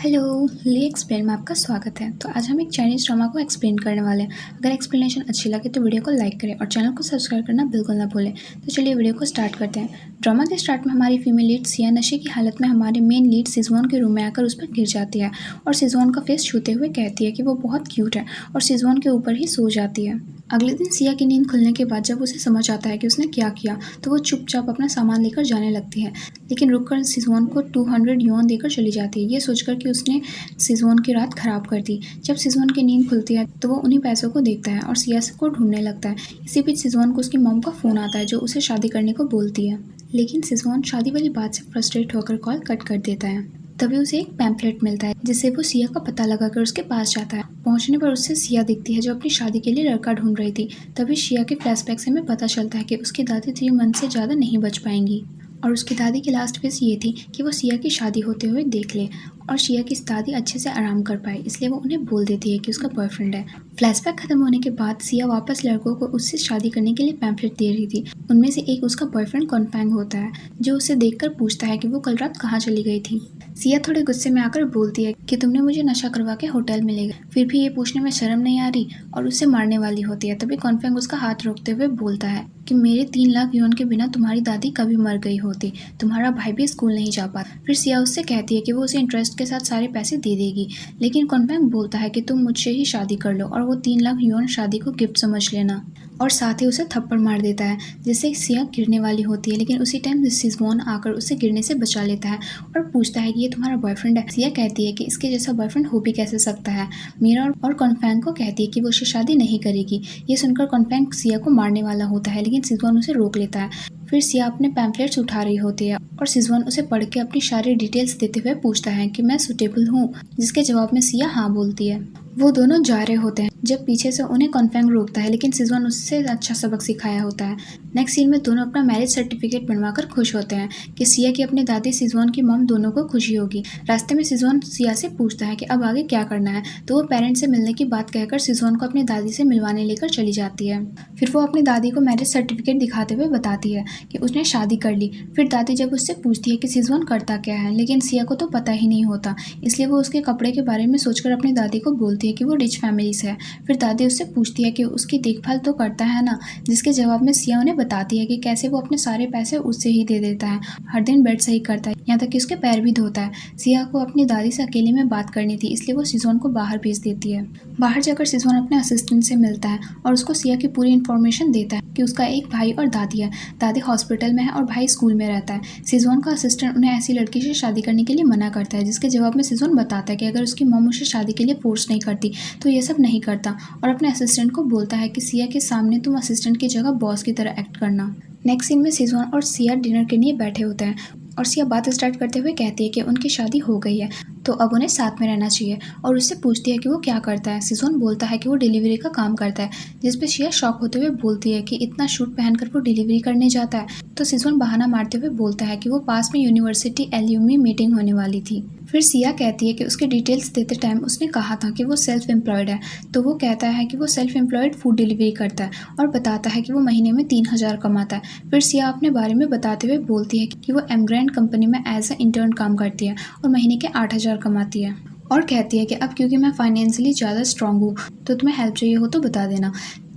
Hello, ली explain में आपका स्वागत है। तो आज हम एक चाइनीज़ ड्रामा को एक्सप्लेन करने वाले हैं। अगर एक्सप्लेनेशन अच्छी लगे तो वीडियो को लाइक करें और चैनल को सब्सक्राइब करना बिल्कुल ना भूलें। तो चलिए वीडियो को स्टार्ट करते हैं। ड्रामा के स्टार्ट में हमारी फीमेल लीड सिया नशे की हालत में हमारे मेन लीड सिजवान के रूम में आकर उस पर गिर जाती है और सिजवान का फेस छूते हुए कहती है कि वो बहुत क्यूट है और सिजवान के ऊपर ही सो जाती है। अगले दिन सिया की नींद खुलने के बाद जब उसे समझ आता है कि उसने क्या किया तो वो चुपचाप अपना सामान लेकर जाने लगती है, लेकिन रुककर सिजवान को 200 युआन देकर चली जाती है, ये सोचकर कि उसने सिजवान की रात खराब कर दी। जब सिजवान की नींद खुलती है तो वो उन्हीं पैसों को देखता है और सिया को ढूंढने लगता है। इसी बीच सिजवान को उसकी मॉम का फ़ोन आता है जो उसे शादी करने को बोलती है, लेकिन सिजवान शादी वाली बात से फ्रस्ट्रेट होकर कॉल कट कर देता है। तभी उसे एक पैम्पलेट मिलता है जिससे वो सिया का पता लगाकर उसके पास जाता है। पहुंचने पर उससे सिया दिखती है जो अपनी शादी के लिए लड़का ढूंढ रही थी। तभी सिया के फ्लैशबैक से हमें पता चलता है कि उसकी दादी 3 मंथ से ज़्यादा नहीं बच पाएंगी और उसकी दादी की लास्ट विश ये थी कि वो सिया की शादी होते हुए देख ले और सिया की दादी अच्छे से आराम कर पाए, इसलिए वो उन्हें बोल देती है कि उसका बॉयफ्रेंड है। फ्लैशबैक खत्म होने के बाद सिया वापस लड़कों को उससे शादी करने के लिए पैम्पलेट दे रही थी। उनमें से एक उसका बॉयफ्रेंड कॉन्फैंग होता है जो उसे देखकर पूछता है कि वो कल रात कहाँ चली गई थी। सिया थोड़े गुस्से में आकर बोलती है कि तुमने मुझे नशा करवा के होटल में ले गए, फिर भी ये पूछने में शर्म नहीं आ रही, और उससे मारने वाली होती है। तभी कॉन्फैंग उसका हाथ रोकते हुए बोलता है कि मेरे 3 लाख युआन के बिना तुम्हारी दादी कभी मर गई होती, तुम्हारा भाई भी स्कूल नहीं जा पाता। फिर सिया उससे कहती है कि वो उसे इंटरेस्ट के साथ सारे पैसे दे देगी, लेकिन कॉन्फैंग बोलता है कि तुम मुझसे ही शादी कर लो और वो 3 लाख युआन शादी को गिफ्ट समझ लेना, और साथ ही उसे थप्पड़ मार देता है जिससे सिया गिरने वाली होती है। लेकिन उसी टाइम सिजवान आकर उसे गिरने से बचा लेता है और पूछता है कि ये तुम्हारा बॉयफ्रेंड है। सिया कहती है कि इसके जैसा बॉयफ्रेंड हो भी कैसे सकता है। मीरा और कॉन्फैंग को कहती है कि वो उससे शादी नहीं करेगी। ये सुनकर कॉन्फैंग सिया को मारने वाला होता है, लेकिन सिजवान उसे रोक लेता है। फिर सिया अपने पैम्पलेट्स उठा रही होती है और सिजवान उसे पढ़ के अपनी सारी डिटेल्स देते हुए पूछता है कि मैं सुटेबल हूँ, जिसके जवाब में सिया हाँ बोलती है। वो दोनों जा रहे होते हैं जब पीछे से उन्हें कॉन्फैंग रोकता है, लेकिन सिजवान उससे अच्छा सबक सिखाया होता है। नेक्स्ट सीन में दोनों अपना मैरिज सर्टिफिकेट बनवाकर खुश होते हैं कि सिया की अपनी दादी सिजवान की मॉम दोनों को खुशी होगी। रास्ते में सिजवान सिया से पूछता है कि अब आगे क्या करना है, तो वो पेरेंट्स से मिलने की बात कहकर सिजवान को अपनी दादी से मिलवाने लेकर चली जाती है। फिर वो अपनी दादी को मैरिज सर्टिफिकेट दिखाते हुए बताती है कि उसने शादी कर ली। फिर दादी जब उससे पूछती है कि सिजवान करता क्या है, लेकिन सिया को तो पता ही नहीं होता, इसलिए वो उसके कपड़े के बारे में सोचकर अपनी दादी को बोलती है कि वो रिच फैमिली से है। फिर दादी उससे पूछती है कि उसकी देखभाल तो करता है ना, जिसके जवाब में सिया उन्हें बताती है कि कैसे वो अपने सारे पैसे उससे ही दे देता है, हर दिन बेड सही करता है, यहाँ तक कि उसके पैर भी धोता है। सिया को अपनी दादी से अकेले में बात करनी थी, इसलिए वो सिजवान को बाहर भेज देती है। बाहर जाकर सिजवान अपने असिस्टेंट से मिलता है और उसको सिया की पूरी इन्फॉर्मेशन देता है कि उसका एक भाई और दादी है। दादी हॉस्पिटल में है और भाई स्कूल में रहता है। सिजवान का असिस्टेंट उन्हें ऐसी लड़की से शादी करने के लिए मना करता है, जिसके जवाब में सिजवान बताता है कि अगर उसकी मॉम उसे शादी के लिए फोर्स नहीं करती तो ये सब नहीं करता, और अपने असिस्टेंट को बोलता है कि सिया के सामने तुम असिस्टेंट की जगह बॉस की तरह एक्ट करना। नेक्स्ट सीन में सिजवान और सिया डिनर के लिए बैठे होते हैं और सिया बात स्टार्ट करते हुए कहती है कि उनकी शादी हो गई है तो अब उन्हें साथ में रहना चाहिए, और उससे पूछती है कि वो क्या करता है। सिजवान बोलता है कि वो डिलीवरी का काम करता है, जिस पे सिया शॉक होते हुए बोलती है कि इतना शूट पहनकर वो डिलीवरी करने जाता है। तो सिजवान बहाना मारते हुए बोलता है कि वो पास में यूनिवर्सिटी एल्यूमनी मीटिंग होने वाली थी। फिर सिया कहती है कि उसके डिटेल्स देते टाइम उसने कहा था कि वो सेल्फ एम्प्लॉयड है, तो वो कहता है कि वो सेल्फ एम्प्लॉयड फूड डिलीवरी करता है और बताता है कि वो महीने में 3000 कमाता है। फिर सिया अपने बारे में बताते हुए बोलती है कि वो एमग्रैंड कंपनी में एज अ इंटर्न काम करती है और महीने के 8000 कमाती है, और कहती है कि अब क्योंकि मैं फाइनेंशियली ज़्यादा स्ट्रांग हूँ तो तुम्हें हेल्प चाहिए हो तो बता देना,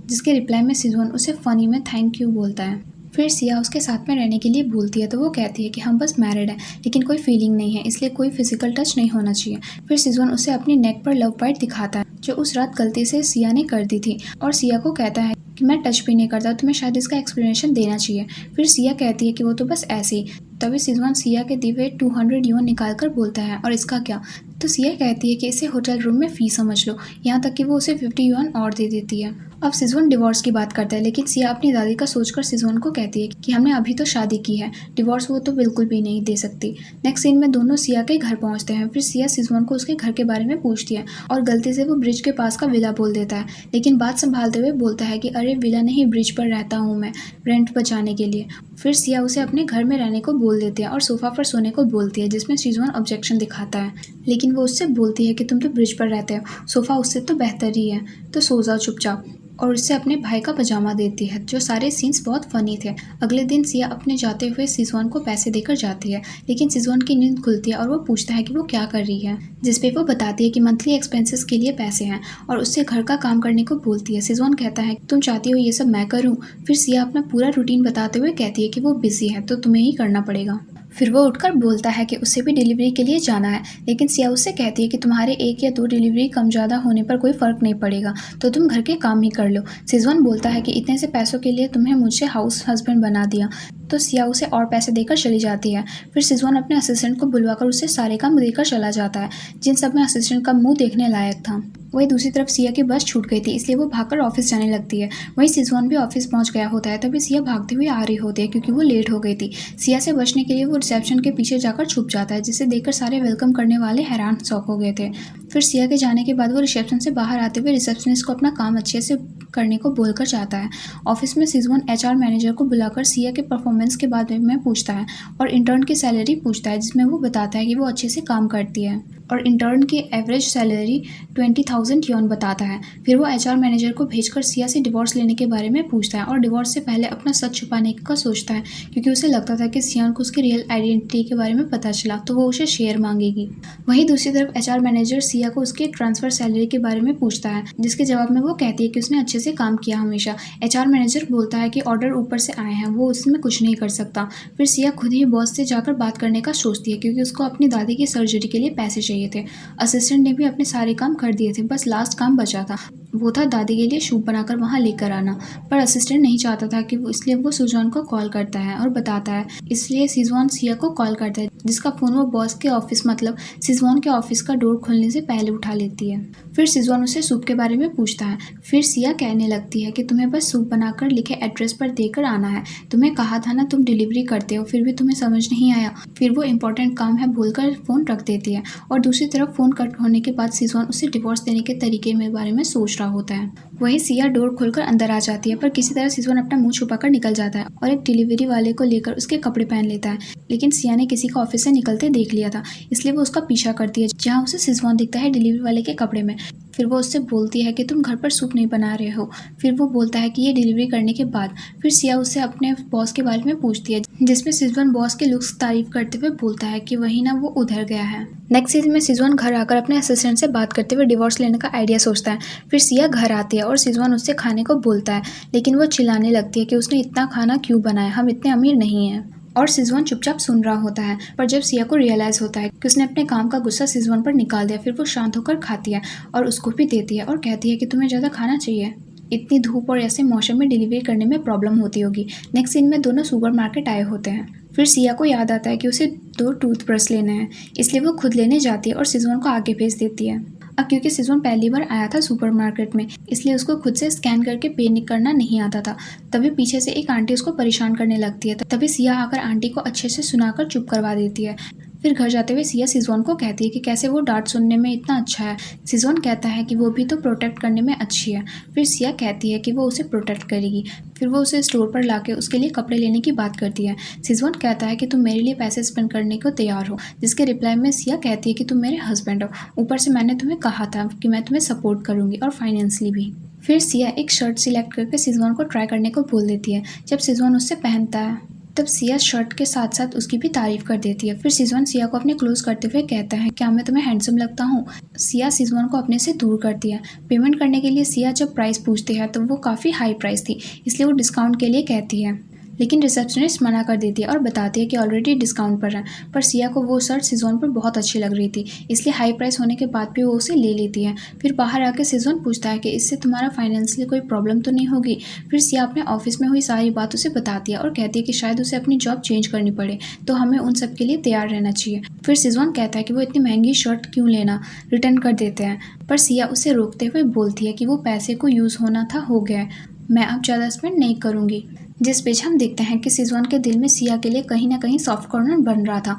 जिसके रिप्लाई में सिजवान उसे फनी में थैंक यू बोलता है। फिर सिया उसके साथ में रहने के लिए बोलती है तो वो कहती है कि हम बस मैरिड हैं, लेकिन कोई फीलिंग नहीं है, इसलिए कोई फिजिकल टच नहीं होना चाहिए। फिर सिजवान उसे अपनी नेक पर लव बाइट दिखाता है जो उस रात गलती से सिया ने कर दी थी, और सिया को कहता है कि मैं टच भी नहीं करता, तुम्हें शायद इसका एक्सप्लेनेशन देना चाहिए। फिर सिया कहती है कि वो तो बस ऐसे ही। तभी सिजवान सिया के दिए 200 युआन निकाल कर बोलता है और इसका क्या, तो सिया कहती है कि इसे होटल रूम में फी समझ लो, यहाँ तक कि वो उसे 50 युआन और दे देती है। अब सिजवान डिवोर्स की बात करता है, लेकिन सिया अपनी दादी का सोचकर सिजवान को कहती है कि हमने अभी तो शादी की है, डिवोर्स वो तो बिल्कुल भी नहीं दे सकती। नेक्स्ट सीन में दोनों सिया के घर पहुंचते हैं। फिर सिया सिजवान को उसके घर के बारे में पूछती है और गलती से वो ब्रिज के पास का विला बोल देता है, लेकिन बात संभालते हुए बोलता है कि अरे विला नहीं, ब्रिज पर रहता हूँ मैं, रेंट बचाने के लिए। फिर सिया उसे अपने घर में रहने को बोल देती है और सोफा पर सोने को बोलती है, जिसमें सिजवान ऑब्जेक्शन दिखाता है, लेकिन वो उससे बोलती है कि तुम तो ब्रिज पर रहते हो, सोफा उससे तो बेहतर ही है, तो सो जाओ चुपचाप। और उससे अपने भाई का पजामा देती है। जो सारे सीन्स बहुत फनी थे। अगले दिन सिया अपने जाते हुए सिजवान को पैसे देकर जाती है, लेकिन सिजवान की नींद खुलती है और वो पूछता है कि वो क्या कर रही है, जिसपे वो बताती है कि मंथली एक्सपेंसेस के लिए पैसे हैं और उससे घर का काम करने को बोलती है। सिजवान कहता है तुम चाहती हो ये सब मैं करूँ। फिर सिया अपना पूरा रूटीन बताते हुए कहती है कि वो बिजी है तो तुम्हें ही करना पड़ेगा। फिर वो उठकर बोलता है कि उसे भी डिलीवरी के लिए जाना है, लेकिन सिया उससे कहती है कि तुम्हारे 1 या 2 डिलीवरी कम ज़्यादा होने पर कोई फ़र्क नहीं पड़ेगा, तो तुम घर के काम ही कर लो। सिजवान बोलता है कि इतने से पैसों के लिए तुम्हें मुझे हाउस हस्बैंड बना दिया, तो सिया उसे और पैसे देकर चली जाती है। फिर सिजवान अपने असिस्टेंट को बुलवाकर उसे सारे काम देकर चला जाता है, जिन सब में असिस्टेंट का मुंह देखने लायक था। वहीं दूसरी तरफ सिया की बस छूट गई थी, इसलिए वो भागकर ऑफिस जाने लगती है। वहीं सिजवान भी ऑफिस पहुंच गया होता है, तभी सिया भागते हुए आ रही होती है क्योंकि वो लेट हो गई थी। सिया से बचने के लिए वो रिसेप्शन के पीछे जाकर छुप जाता है, जिसे देखकर सारे वेलकम करने वाले हैरान शॉक हो गए थे। फिर सिया के जाने के बाद वो रिसेप्शन से बाहर आते हुए रिसेप्शनिस्ट को अपना काम अच्छे से करने को बोलकर जाता है। ऑफिस में सिजवान एचआर मैनेजर को बुलाकर सिया के परफॉर्मेंस के बारे में पूछता है और इंटर्न की सैलरी पूछता है, जिसमें वो बताता है कि वो अच्छे से काम करती है और इंटर्न की एवरेज सैलरी 20,000 यॉन बताता है। फिर वो एचआर मैनेजर को भेजकर सिया से डिवोर्स लेने के बारे में पूछता है और डिवोर्स से पहले अपना सच छुपाने का सोचता है, क्योंकि उसे लगता था कि सिया को उसकी रियल आइडेंटिटी के बारे में पता चला तो वो उसे शेयर मांगेगी। वहीं दूसरी तरफ एचआर मैनेजर सिया को उसके ट्रांसफर सैलरी के बारे में पूछता है, जिसके जवाब में वो कहती है कि उसने अच्छे से काम किया हमेशा। एचआर मैनेजर बोलता है कि ऑर्डर ऊपर से आए हैं, वो उसमें कुछ नहीं कर सकता। फिर सिया खुद ही बॉस से जाकर बात करने का सोचती है, क्योंकि उसको अपनी दादी की सर्जरी के लिए पैसे चाहिए थे। असिस्टेंट ने भी अपने सारे काम कर दिए थे, बस लास्ट काम बचा था, वो था दादी के लिए सूप बनाकर वहाँ लेकर आना। पर असिस्टेंट नहीं चाहता था कि इसलिए वो सिजवान को कॉल करता है और बताता है। इसलिए सिजवान सिया को कॉल करता है, जिसका फ़ोन वो बॉस के ऑफिस मतलब सिजवान के ऑफिस का डोर खोलने से पहले उठा लेती है। फिर सिजवान उसे सूप के बारे में पूछता है। फिर सिया कहने लगती है कि तुम्हें बस सूप बनाकर लिखे एड्रेस पर देकर आना है, तुम्हें कहा था ना तुम डिलीवरी करते हो, फिर भी तुम्हें समझ नहीं आया। फिर वो इम्पोर्टेंट काम है बोलकर फ़ोन रख देती है और दूसरी तरफ फ़ोन कट होने के बाद सिजवान उसे डिवोर्स देने के तरीके में बारे में सोच रहा होता है। वहीं सिया डोर खोलकर अंदर आ जाती है, पर किसी तरह सिजवान अपना मुंह छुपाकर निकल जाता है और एक डिलीवरी वाले को लेकर उसके कपड़े पहन लेता है। लेकिन सिया ने किसी को ऑफिस से निकलते देख लिया था, इसलिए वो उसका पीछा करती है, जहाँ उसे सिजवान दिखता है डिलीवरी वाले के कपड़े में। फिर वो उससे बोलती है कि तुम घर पर सूप नहीं बना रहे हो। फिर वो बोलता है कि ये डिलीवरी करने के बाद। फिर सिया उससे अपने बॉस के बारे में पूछती है, जिसमें सिजवान बॉस के लुक्स तारीफ करते हुए बोलता है कि वही ना वो उधर गया है। नेक्स्ट सीन में सिजवान घर आकर अपने असिस्टेंट से बात करते हुए डिवोर्स लेने का आइडिया सोचता है। फिर सिया घर आती है और सिजवान उससे खाने को बोलता है, लेकिन वो चिल्लाने लगती है कि उसने इतना खाना क्यों बनाया, हम इतने अमीर नहीं हैं। और सिजवान चुपचाप सुन रहा होता है, पर जब सिया को रियलाइज होता है कि उसने अपने काम का गुस्सा सिजवान पर निकाल दिया, फिर वो शांत होकर खाती है और उसको भी देती है और कहती है कि तुम्हें ज़्यादा खाना चाहिए, इतनी धूप और ऐसे मौसम में डिलीवरी करने में प्रॉब्लम होती होगी। नेक्स्ट सीन में दोनों सुपरमार्केट आए होते हैं। फिर सिया को याद आता है कि उसे 2 टूथब्रश लेने हैं, इसलिए वो खुद लेने जाती है और सिजवान को आगे भेज देती है। अब क्योंकि सिजवान पहली बार आया था सुपरमार्केट में, इसलिए उसको खुद से स्कैन करके पे करना नहीं आता था। तभी पीछे से एक आंटी उसको परेशान करने लगती है, तभी सिया आकर आंटी को अच्छे से सुनाकर चुप करवा देती है। फिर घर जाते हुए सिया सिजवान को कहती है कि कैसे वो डांट सुनने में इतना अच्छा है। सिजवान कहता है कि वो भी तो प्रोटेक्ट करने में अच्छी है। फिर सिया कहती है कि वो उसे प्रोटेक्ट करेगी। फिर वो उसे स्टोर पर लाके उसके लिए कपड़े लेने की बात करती है। सिजवान कहता है कि तुम मेरे लिए पैसे स्पेंड करने को तैयार हो, जिसके रिप्लाई में सिया कहती है कि तुम मेरे हस्बैंड हो, ऊपर से मैंने तुम्हें कहा था कि मैं तुम्हें सपोर्ट करूंगी और फाइनेंशियली भी। फिर सिया एक शर्ट सिलेक्ट करके सिजवान को ट्राई करने को बोल देती है। जब सिजवान उससे पहनता है तब सिया शर्ट के साथ साथ उसकी भी तारीफ कर देती है। फिर सिजवान सिया को अपने क्लोज करते हुए कहता है, क्या मैं तुम्हें हैंडसम लगता हूँ। सिया सिजवान को अपने से दूर करती है। पेमेंट करने के लिए सिया जब प्राइस पूछती है तो वो काफ़ी हाई प्राइस थी, इसलिए वो डिस्काउंट के लिए कहती है, लेकिन रिसेप्शनिस्ट मना कर देती है और बताती है कि ऑलरेडी डिस्काउंट पर है। पर सिया को वो शर्ट सिजवान पर बहुत अच्छी लग रही थी, इसलिए हाई प्राइस होने के बाद भी वो उसे ले लेती है। फिर बाहर आके सिजवान पूछता है कि इससे तुम्हारा फाइनेंशियली कोई प्रॉब्लम तो नहीं होगी। फिर सिया अपने ऑफिस में हुई सारी बात उसे बताती है और कहती है कि शायद उसे अपनी जॉब चेंज करनी पड़े, तो हमें उन सब के लिए तैयार रहना चाहिए। फिर सिजवान कहता है कि वो इतनी महंगी शर्ट क्यों लेना, रिटर्न कर देते हैं। पर सिया उसे रोकते हुए बोलती है कि वो पैसे को यूज़ होना था, हो गया, मैं अब ज़्यादा स्पेंड नहीं करूँगी। जिस बीच हम देखते हैं कि सिजवान के दिल में सिया के लिए कहीं ना कहीं सॉफ्ट कॉर्नर बन रहा था।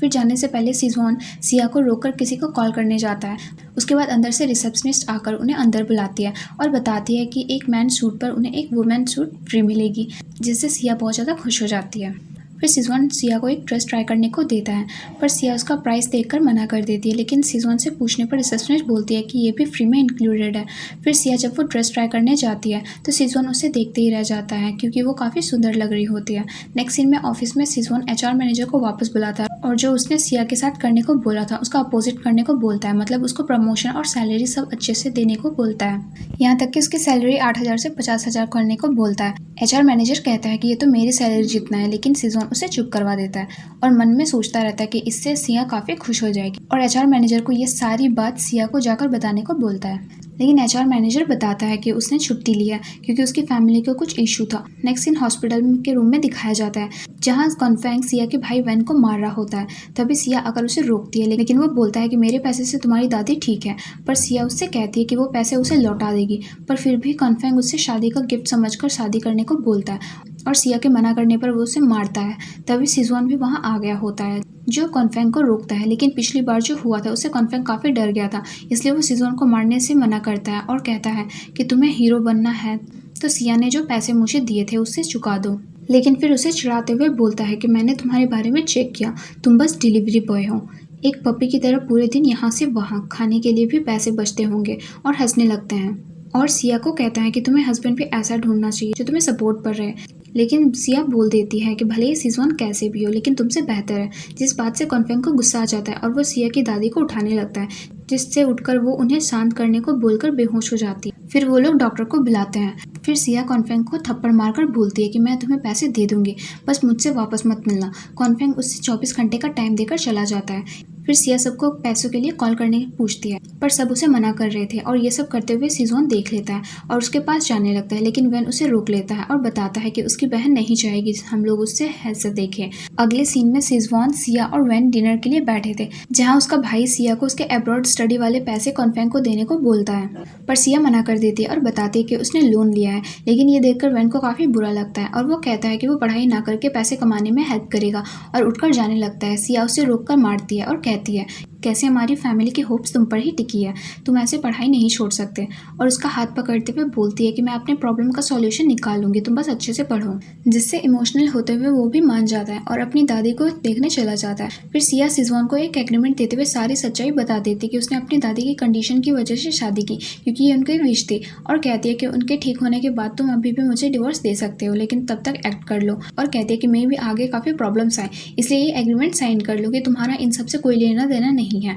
फिर जाने से पहले सिजवान सिया को रोककर किसी को कॉल करने जाता है। उसके बाद अंदर से रिसेप्शनिस्ट आकर उन्हें अंदर बुलाती है और बताती है कि एक मैन सूट पर उन्हें एक वुमेन सूट फ्री मिलेगी, जिससे सिया बहुत ज़्यादा खुश हो जाती है। फिर सिजवान सिया को एक ड्रेस ट्राई करने को देता है, पर सिया उसका प्राइस देखकर मना कर देती है, लेकिन सिजवान से पूछने पर रिसेप्शनिस्ट बोलती है कि ये भी फ्री में इंक्लूडेड है। फिर सिया जब वो ड्रेस ट्राई करने जाती है तो सिजवान उसे देखते ही रह जाता है क्योंकि वो काफ़ी सुंदर लग रही होती है। नेक्स्ट सीन में ऑफिस में सिजवान एचआर मैनेजर को वापस बुलाता है और जो उसने सिया के साथ करने को बोला था उसका अपोजिट करने को बोलता है, मतलब उसको प्रमोशन और सैलरी सब अच्छे से देने को बोलता है। यहाँ तक कि उसकी सैलरी 8,000 से 50,000 करने को बोलता है। एचआर मैनेजर कहता है कि ये तो मेरी सैलरी जितना है, लेकिन सिजवान उसे चुप करवा देता है और मन में सोचता रहता है कि इससे सिया काफ़ी खुश हो जाएगी और एचआर मैनेजर को ये सारी बात सिया को जाकर बताने को बोलता है। लेकिन एचआर मैनेजर बताता है कि उसने छुट्टी ली है क्योंकि उसकी फैमिली को कुछ इशू था। नेक्स्ट सीन हॉस्पिटल के रूम में दिखाया जाता है जहां कॉन्फेंग सिया के भाई वैन को मार रहा होता है। तभी सिया आकर उसे रोकती है, लेकिन वो बोलता है कि मेरे पैसे से तुम्हारी दादी ठीक है, पर सिया उससे कहती है कि वो पैसे उसे लौटा देगी, पर फिर भी कॉन्फेंग उससे शादी का गिफ्ट समझकर शादी करने को बोलता है और सिया के मना करने पर वो उसे मारता है। तभी सिजवान भी वहाँ आ गया होता है जो कॉन्फेंग को रोकता है, लेकिन पिछली बार जो हुआ था उससे कॉन्फेंग काफ़ी डर गया था, इसलिए वो सिजवान को मारने से मना करता है और कहता है कि तुम्हें हीरो बनना है तो सिया ने जो पैसे मुझे दिए थे उससे चुका दो। लेकिन फिर उसे चिढ़ाते हुए बोलता है कि मैंने तुम्हारे बारे में चेक किया, तुम बस डिलीवरी बॉय हो, एक पपी की तरह पूरे दिन यहाँ से वहाँ, खाने के लिए भी पैसे बचते होंगे, और हंसने लगते हैं। और सिया को कहता है कि तुम्हें हस्बैंड भी ऐसा ढूंढना चाहिए जो तुम्हें सपोर्ट कर रहे, लेकिन सिया बोल देती है कि भले ही सिजवान कैसे भी हो लेकिन तुमसे बेहतर है, जिस बात से कॉन्फेंग को गुस्सा आ जाता है और वो सिया की दादी को उठाने लगता है, जिससे उठकर वो उन्हें शांत करने को बोलकर बेहोश हो जाती है। फिर वो लोग डॉक्टर को बुलाते हैं। फिर सिया कॉन्फेंग को थप्पड़ मारकर बोलती है कि मैं तुम्हें पैसे दे दूंगी, बस मुझसे वापस मत मिलना। कॉन्फेंग उससे 24 घंटे का टाइम देकर चला जाता है। फिर सिया सबको पैसों के लिए कॉल करने पूछती है, पर सब उसे मना कर रहे थे और ये सब करते हुए सिजवान देख लेता है और उसके पास जाने लगता है, लेकिन वैन उसे रोक लेता है और बताता है कि उसकी बहन नहीं चाहेगी हम लोग उससे हैसियत देखें। अगले सीन में सिजवान, सिया और वैन डिनर के लिए बैठे थे, जहाँ उसका भाई सिया को उसके अब्रॉड स्टडी वाले पैसे कॉन्फेंग को देने को बोलता है, पर सिया मना कर देती है और बताती है कि उसने लोन लिया है। लेकिन ये देखकर वैन को काफ़ी बुरा लगता है और वो कहता है कि वो पढ़ाई ना करके पैसे कमाने में हेल्प करेगा और उठकर जाने लगता है। सिया उसे रोककर मारती है और कहती है कैसे हमारी फैमिली की होप्स तुम पर ही टिकी है, तुम ऐसे पढ़ाई नहीं छोड़ सकते, और उसका हाथ पकड़ते हुए बोलती है कि मैं अपने प्रॉब्लम का सॉल्यूशन निकाल लूंगी, तुम बस अच्छे से पढ़ो, जिससे इमोशनल होते हुए वो भी मान जाता है और अपनी दादी को देखने चला जाता है। फिर सिया सिजवान को एक एग्रीमेंट देते हुए सारी सच्चाई बता देती है कि उसने अपनी दादी की कंडीशन की वजह से शादी की क्योंकि ये उनकी विश थी, और कहती है कि उनके ठीक होने के बाद तुम अभी भी मुझे डिवोर्स दे सकते हो, लेकिन तब तक एक्ट कर लो, और कहती है कि मैं भी आगे काफ़ी प्रॉब्लम्स आए इसलिए ये एग्रीमेंट साइन कर लो कि तुम्हारा इन सब से कोई लेना देना नहीं है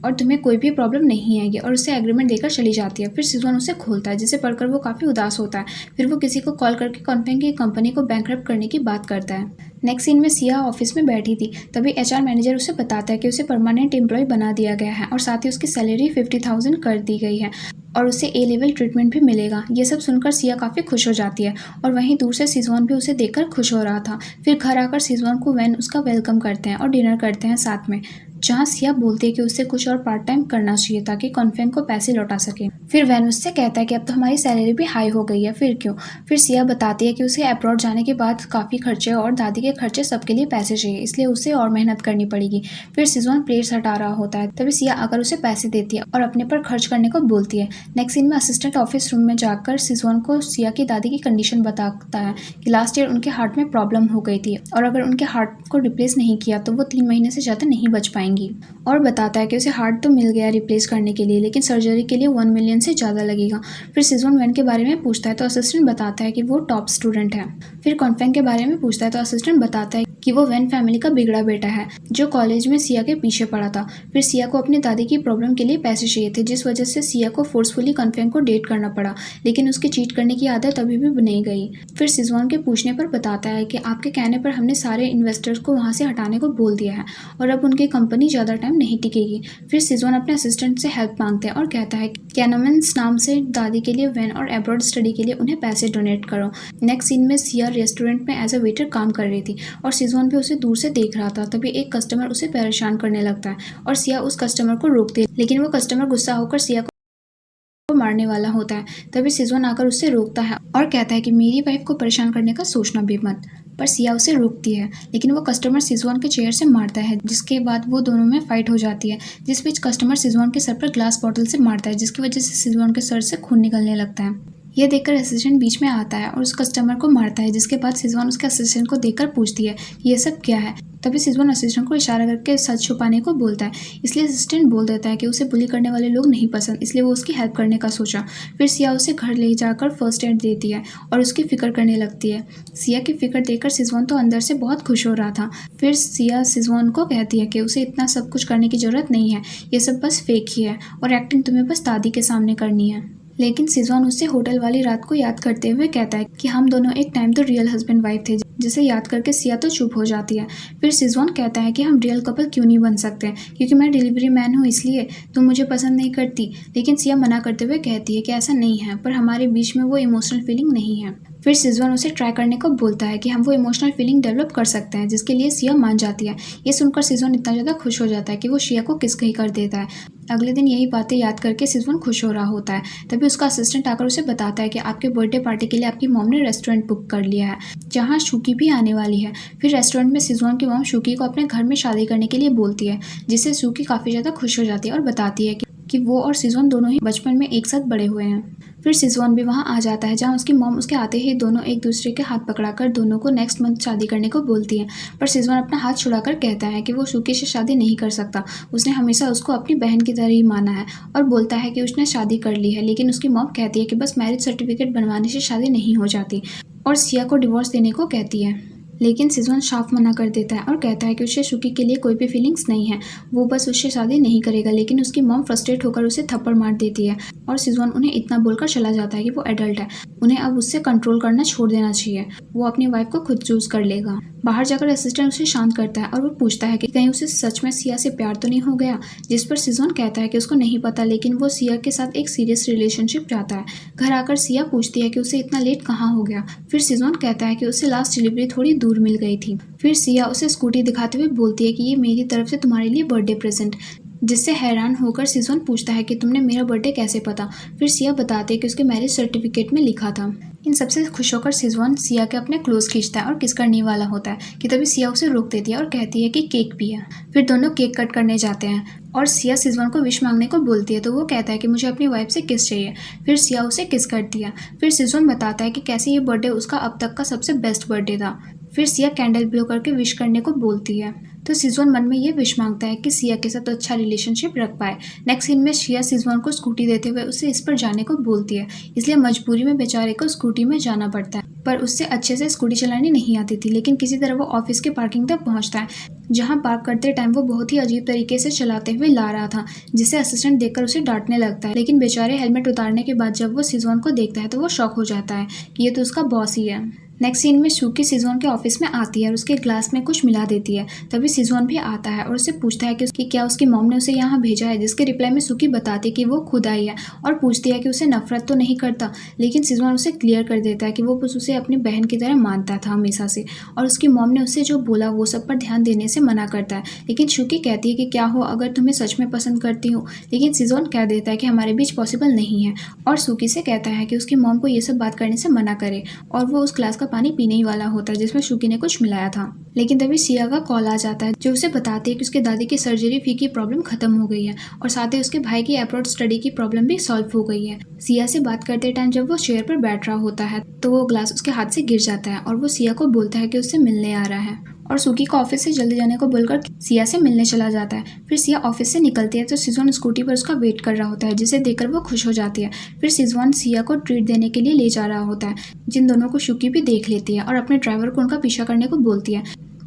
और तुम्हें कोई भी प्रॉब्लम नहीं आएगी, और उससे एग्रीमेंट देकर चली जाती है। फिर सिजवान उसे खोलता है जिसे पढ़कर वो काफ़ी उदास होता है। फिर वो किसी को कॉल करके कॉन्फेंग की कंपनी को बैंकरप्ट करने की बात करता है। नेक्स्ट सीन में सिया ऑफिस में बैठी थी, तभी एचआर मैनेजर उसे बताता है कि उसे परमानेंट एम्प्लॉय बना दिया गया है और साथ ही उसकी सैलरी 50,000 कर दी गई है और उसे ए लेवल ट्रीटमेंट भी मिलेगा। ये सब सुनकर सिया काफ़ी खुश हो जाती है और वहीं दूर से सिजवान भी उसे देखकर खुश हो रहा था। फिर घर आकर सिजवान को वैन उसका वेलकम करते हैं और डिनर करते हैं साथ में, जहाँ सिया बोलती है कि उसे कुछ और पार्ट टाइम करना चाहिए ताकि कॉन्फेंग को पैसे लौटा सके। फिर वैन उससे कहता है कि अब तो हमारी सैलरी भी हाई हो गई है, फिर क्यों। फिर सिया बताती है कि उसे अब्रॉड जाने के बाद काफ़ी खर्चे और दादी के खर्चे सबके लिए पैसे चाहिए, इसलिए उसे और मेहनत करनी पड़ेगी। फिर सिजवान प्लेट्स हटा रहा होता है, तभी सिया आकर उसे पैसे देती है और अपने पर खर्च करने को बोलती है। नेक्स्ट सीन में असिस्टेंट ऑफिस रूम में जाकर सिजवान को सिया की दादी की कंडीशन बताता है कि लास्ट ईयर उनके हार्ट में प्रॉब्लम हो गई थी और अगर उनके हार्ट को रिप्लेस नहीं किया तो वो 3 महीने से ज़्यादा नहीं बच पाएंगी, और बताता है कि उसे हार्ट तो मिल गया रिप्लेस करने के लिए, लेकिन सर्जरी के लिए 1 मिलियन से ज़्यादा लगेगा। फिर सिजवान वैन के बारे में पूछता है तो असिस्टेंट बताता है कि वो टॉप स्टूडेंट है। फिर कॉन्फेंग के बारे में पूछता है तो असिस्टेंट बताता है कि वो वैन फैमिली का बिगड़ा बेटा है जो कॉलेज में सिया के पीछे पड़ा था। फिर सिया को अपनी दादी की प्रॉब्लम के लिए पैसे चाहिए थे, जिस वजह से सिया को फोर्सफुली कॉन्फेंग को डेट करना पड़ा, लेकिन उसकी चीट करने की आदत अभी भी नहीं गई। फिर सिजवान के पूछने पर बताता है कि आपके कहने पर हमने सारे इन्वेस्टर्स को वहाँ से हटाने को बोल दिया है और अब उनकी कंपनी ज़्यादा टाइम नहीं टिकेगी। फिर सिजवान अपने असिस्टेंट से हेल्प मांगते हैं और कहता है कैनोमेंस नाम से दादी के लिए वैन और अब्रॉड स्टडी के लिए उन्हें पैसे डोनेट करो। नेक्स्ट सीन में सिया रेस्टोरेंट में एज अ वेटर काम कर रही थी और सिजवान भी उसे दूर से देख रहा था। तभी एक कस्टमर उसे परेशान करने लगता है और सिया उस कस्टमर को रोकती है, लेकिन वो कस्टमर गुस्सा होकर सिया को मारने वाला होता है। तभी सिजवान आकर उससे रोकता है और कहता है कि मेरी वाइफ को परेशान करने का सोचना भी मत, पर सिया उसे रोकती है, लेकिन वो कस्टमर सिजवान के चेयर से मारता है, जिसके बाद वो दोनों में फाइट हो जाती है, जिस बीच कस्टमर सिजवान के सर पर ग्लास बॉटल से मारता है, जिसकी वजह से सिजवान के सर से खून निकलने लगता है। यह देखकर असिस्टेंट बीच में आता है और उस कस्टमर को मारता है, जिसके बाद सिजवान उसके असिस्टेंट को देखकर पूछती है कि ये सब क्या है। तभी सिजवान असिस्टेंट को इशारा करके सच छुपाने को बोलता है, इसलिए असिस्टेंट बोल देता है कि उसे बुली करने वाले लोग नहीं पसंद, इसलिए वो उसकी हेल्प करने का सोचा। फिर सिया उसे घर ले जाकर फर्स्ट एड देती है और उसकी फिक्र करने लगती है। सिया की फिक्र देखकर सिजवान तो अंदर से बहुत खुश हो रहा था। फिर सिया सिजवान को कहती है कि उसे इतना सब कुछ करने की जरूरत नहीं है, ये सब बस फेक ही है और एक्टिंग तुम्हें बस दादी के सामने करनी है। लेकिन सिजवान उससे होटल वाली रात को याद करते हुए कहता है कि हम दोनों एक टाइम तो रियल हस्बैंड वाइफ थे, जिसे याद करके सिया तो चुप हो जाती है। फिर सिजवान कहता है कि हम रियल कपल क्यों नहीं बन सकते, क्योंकि मैं डिलीवरी मैन हूँ इसलिए तुम मुझे पसंद नहीं करती। लेकिन सिया मना करते हुए कहती है कि ऐसा नहीं है, पर हमारे बीच में वो इमोशनल फीलिंग नहीं है। फिर सिजवान उसे ट्राई करने को बोलता है कि हम वो इमोशनल फीलिंग डेवलप कर सकते हैं, जिसके लिए सिया मान जाती है। ये सुनकर सिजवान इतना ज़्यादा खुश हो जाता है कि वो सिया को किस कही कर देता है। अगले दिन यही बातें याद करके सिजवान खुश हो रहा होता है। तभी उसका असिस्टेंट आकर उसे बताता है कि आपके बर्थडे पार्टी के लिए आपकी मॉम ने रेस्टोरेंट बुक कर लिया है, जहाँ शुकी भी आने वाली है। फिर रेस्टोरेंट में सिजवान की मॉम शुकी को अपने घर में शादी करने के लिए बोलती है, जिससे शुकी काफ़ी ज़्यादा खुश हो जाती है और बताती है कि वो और सिजवान दोनों ही बचपन में एक साथ बड़े हुए हैं। फिर सिजवान भी वहाँ आ जाता है, जहाँ उसकी मॉम उसके आते ही दोनों एक दूसरे के हाथ पकड़ाकर दोनों को नेक्स्ट मंथ शादी करने को बोलती है। पर सिजवान अपना हाथ छुड़ाकर कहता है कि वो शुकी से शादी नहीं कर सकता, उसने हमेशा उसको अपनी बहन की तरह ही माना है, और बोलता है कि उसने शादी कर ली है। लेकिन उसकी मॉम कहती है कि बस मैरिज सर्टिफिकेट बनवाने से शादी नहीं हो जाती, और सिया को डिवोर्स देने को कहती है। लेकिन सिजवान साफ मना कर देता है और कहता है कि उसे शुकी के लिए कोई भी फीलिंग्स नहीं है, वो बस उससे शादी नहीं करेगा। लेकिन उसकी मॉम फ्रस्ट्रेट होकर उसे थप्पड़ मार देती है और सिजवान उन्हें इतना बोलकर चला जाता है कि वो एडल्ट है, उन्हें अब उससे कंट्रोल करना छोड़ देना चाहिए, वो अपनी वाइफ को खुद चूज कर लेगा। बाहर जाकर असिस्टेंट उसे शांत करता है और वो पूछता है कि कहीं उसे सच में सिया से प्यार तो नहीं हो गया, जिस पर सिजवान कहता है कि उसको नहीं पता, लेकिन वो सिया के साथ एक सीरियस रिलेशनशिप चाहता है। घर आकर सिया पूछती है कि उसे इतना लेट कहाँ हो गया। फिर सिजवान कहता है कि उसे लास्ट डिलीवरी थोड़ी दूर मिल गई थी। फिर सिया उसे स्कूटी दिखाते हुए बोलती है कि ये मेरी तरफ से तुम्हारे लिए बर्थडे प्रेजेंट, जिससे हैरान होकर सिजवान पूछता है कि तुमने मेरा बर्थडे कैसे पता। फिर सिया बताती है कि उसके मैरिज सर्टिफिकेट में लिखा था। इन सबसे खुश होकर सिजवान सिया के अपने क्लोज खींचता है और किस करने वाला होता है कि तभी सिया उसे रोक देती है और कहती है कि केक भी है। फिर दोनों केक कट करने जाते हैं और सिया सिजवान को विश मांगने को बोलती है, तो वो कहता है कि मुझे अपनी वाइफ से किस चाहिए। फिर सिया उसे किस करती है। फिर सिजवान बताता है कि कैसे ये बर्थडे उसका अब तक का सबसे बेस्ट बर्थडे था। फिर सिया कैंडल ब्लो करके विश करने को बोलती है, तो सिजवान मन में ये विश मांगता है कि सिया के साथ अच्छा रिलेशनशिप रख पाए। नेक्स्ट सीन में सिया सिजवान को स्कूटी देते हुए उसे इस पर जाने को बोलती है, इसलिए मजबूरी में बेचारे को स्कूटी में जाना पड़ता है। पर उससे अच्छे से स्कूटी चलानी नहीं आती थी, लेकिन किसी तरह वो ऑफिस के पार्किंग तक पहुंचता है, जहां पार्क करते टाइम वो बहुत ही अजीब तरीके से चलाते हुए ला रहा था, जिसे असिस्टेंट देखकर उसे डांटने लगता है। लेकिन बेचारे हेलमेट उतारने के बाद जब वो सिजवान को देखता है तो वो शॉक हो जाता है कि ये तो उसका बॉस ही है। नेक्स्ट सीन में शुकी सिजवान के ऑफिस में आती है और उसके ग्लास में कुछ मिला देती है। तभी सिजवान भी आता है और उससे पूछता है कि क्या उसकी मॉम ने उसे यहाँ भेजा है, जिसके रिप्लाई में शुकी बताती है कि वो खुद आई है और पूछती है कि उसे नफरत तो नहीं करता। लेकिन सिजवान उसे क्लियर कर देता है कि वो बस उसे अपनी बहन की तरह मानता था हमेशा से, और उसकी मॉम ने उससे जो बोला वो सब पर ध्यान देने से मना करता है। लेकिन शुकी कहती है कि क्या हो अगर तुम्हें सच में पसंद करती हूँ। लेकिन सिजवान कह देता है कि हमारे बीच पॉसिबल नहीं है, और शुकी से कहता है कि उसकी मॉम को ये सब बात करने से मना करे, और वो उस ग्लास पानी पीने ही वाला होता है जिसमें शुकी ने कुछ मिलाया था। लेकिन तभी सिया का कॉल आ जाता है, जो उसे बताती है कि उसके दादी की सर्जरी फी की प्रॉब्लम खत्म हो गई है, और साथ ही उसके भाई की अब्रॉड स्टडी की प्रॉब्लम भी सॉल्व हो गई है। सिया से बात करते टाइम जब वो चेयर पर बैठ रहा होता है तो वो ग्लास उसके हाथ से गिर जाता है, और वो सिया को बोलता है कि उससे मिलने आ रहा है, और सुकी को ऑफिस से जल्दी जाने को बोलकर सिया से मिलने चला जाता है। फिर सिया ऑफिस से निकलती है तो सिजवान स्कूटी पर उसका वेट कर रहा होता है, जिसे देखकर वो खुश हो जाती है। फिर सिजवान सिया को ट्रीट देने के लिए ले जा रहा होता है, जिन दोनों को शुकी भी देख लेती है और अपने ड्राइवर को उनका पीछा करने को बोलती है।